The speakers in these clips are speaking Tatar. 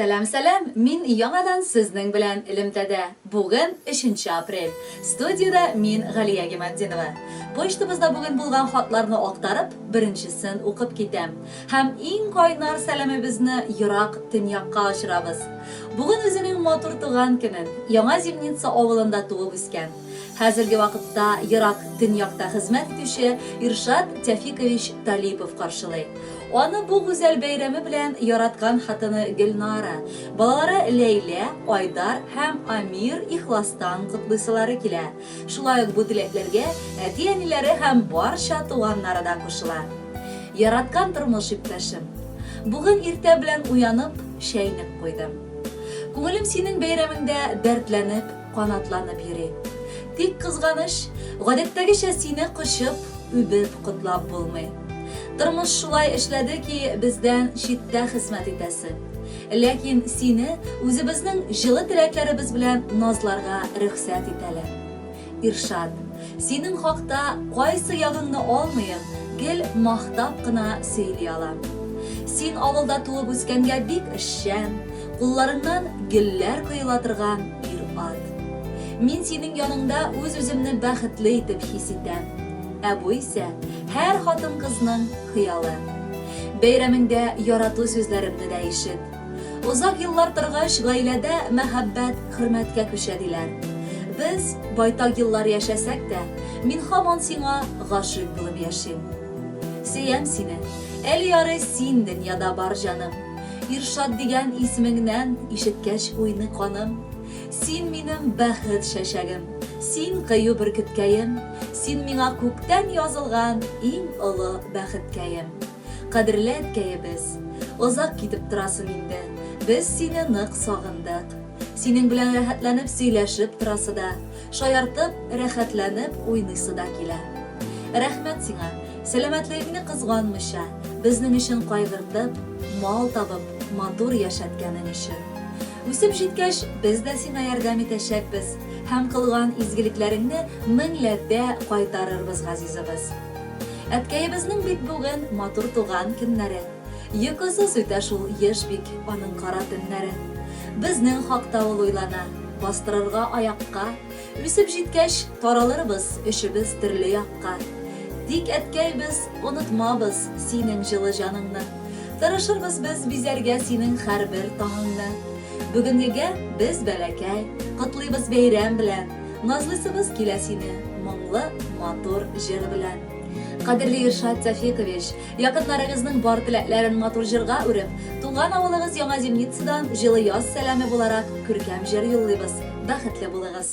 Salam, min yangadan sizning bilan Ilimdada. Bugun 3-aprel. Studiyada min G'aliya Gemaddinova. Pochtamizda bugun bo'lgan xatlarni aqtarib, birinchisin o'qib ketam. Ham eng qaynar salamimizni yiroq Tinyoqqa oshiramiz. Bugun o'zining motor tug'an kuni Yangi Zimnitsa ovulida tug'ib o'sgan. Hozirgi vaqtda yiroq Tinyoqda xizmat etuvchi Irshad Tafiqovich Talipov qarshilaydi. Onu bu güzel bayrami bilan yaratgan xatini Gülnara, balalari Leyla, Aydar hem Amir ixlosdan qutlusalari kela. Shulay bu tilaklarga ati-anilari hem barcha tuğanlarida qo'shilar. Yaratgan turmush iptashim. Bugun erta bilan uyanib, shaynib qo'ydim. Ko'nglim sening bayramingda dardlanib, qanotlanib yuri. Tik qizg'anish, odatdagicha seni qo'shib, übib qutlab bo'lmaydi. Turmush shulay ishladi ki bizdan shidda xizmat etasi. Lekin seni o'zimizning jili tilaklarimiz bilan nozlarga ruxsat etali. Irshad, sening haqda qaysi yog'ingni olmayib, gel maqtabqina сөйлей alam. Sen avulda tug'ib o'sganga bek ishchan, qo'llaringdan gullar qo'yilatirgan ir-ot. Men sening yoningda o'z-o'zimni baxtli deb his etam. Bu ise her xotin qizning xiyoli. Bayramingda yaratli so'zlarimni da eshit. Uzoq yillar turg'ach oilada muhabbat, hurmatga ko'shadilar. Biz boytoq yillar yashasak-da, men hamon senga g'oshiq bo'lib yashayman. Sevim seni. El yori sen dunyoda bor jonim. Irshad degan ismingdan eshitgach o'yni qonim. Sen mening baxt shashagim. Sen qayu burkutkayim. Sen menga ko'kdan yozilgan eng ulug' baxtkayim. Qadrli atkayimiz, uzoq ketib turasan endi. Biz seni niq sog'indik. Sening bilan rahatlanib сөйләшеп turasida, shoyartib, rahatlanib o'ynaysida kela. Rahmat senga. Salomatligingni qizg'onmisha, bizning uchun qayg'irtib, mol topib, motor yashatganing uchun. O'sib jetgach, biz da senga yordam etashakmiz. Hem qilgan izgiliklaringni minglabda qaytarırбыз azizimiz. Atkayimizning bit bugun motor tug'an kunlari. Yo'qsiz o'ta shul yeshbik onun qara tunlari. Bizning haqda o'ylana, bostirarga oyoqqa, o'sib jetgach taralırбыз, ishimiz turli yoqqa. Dik atkayimiz, unutmabız sening jili joningni. Tarashirбыз biz bizlarga sening har bir tongingni. Bugungiga biz balakay, qutlaymiz bayram bilan. Nozlisimiz kelasini mungli motor jir bilan. Qadrli Irshad Tafiqovich, yaqinlaringizning bor tilaklarini motor jirga urib, tug'an avuling'iz Yangi Zimnitsadan jili yoz salami bo'larak ko'rkam jir yo'llaymiz. Baxtli bo'ling'iz.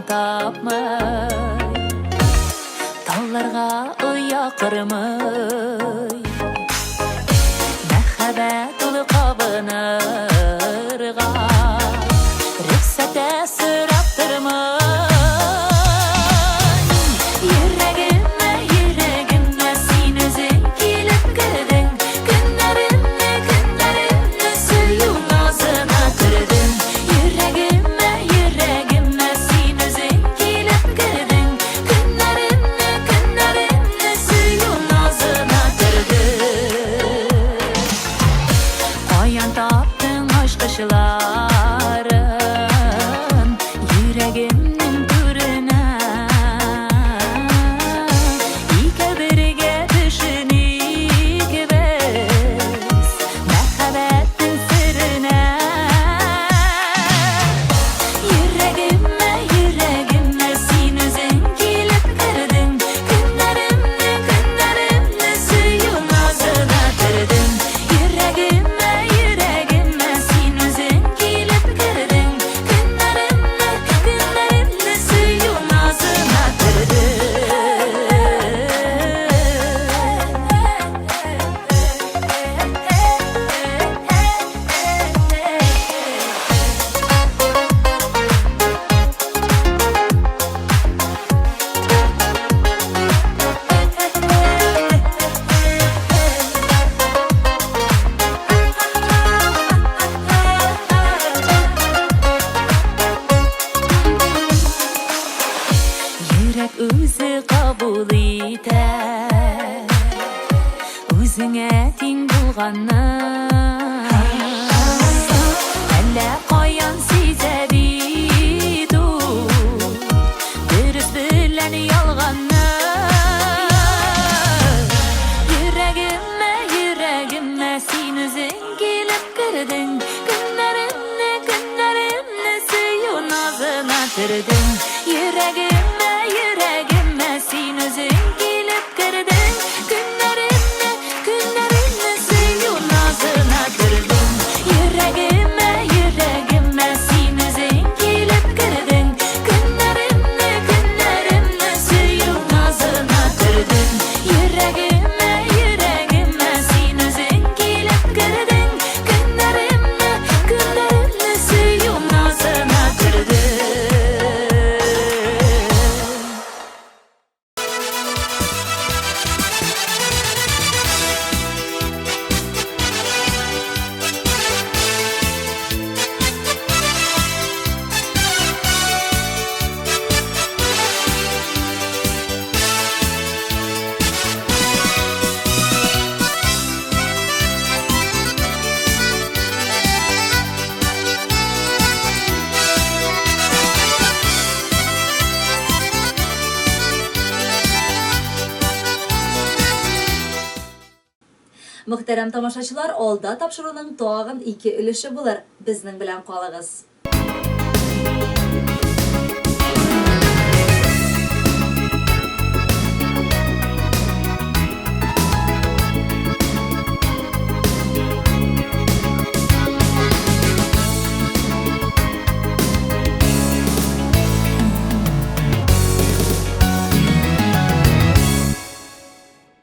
Tapmay, tallarga uya qırmay, mehabet ulu qabınırga, rüksete sıraptırmay. Yüreğime, yüreğime sen özün kilip girdin, günlerimle suyun ağzına kırdın. Yüreğime, yüreğime sen özün kilip girdin, günlerimle suyun ağzına kırdın. Koyan taptın özüne ting bulganlar Әллә каян сизәбиду Дөрес белән ялганны Йөрәгемә син үзең килеп кердең Көннәремне сөю назына төрдең Йөрәгемә син үзең килеп кердең Көннәремне сөю назына төрдең Йөрәгемә син үзең килеп кердең Көннәремне сөю назына төрдең Йөрәгемә син үзең килеп кердең Көннәремне сөю назына төрдең Muhterem tamaşaçılar, alda tapşırığının tağın 2 ülüşü bulur. Bizning bilan qolagыз.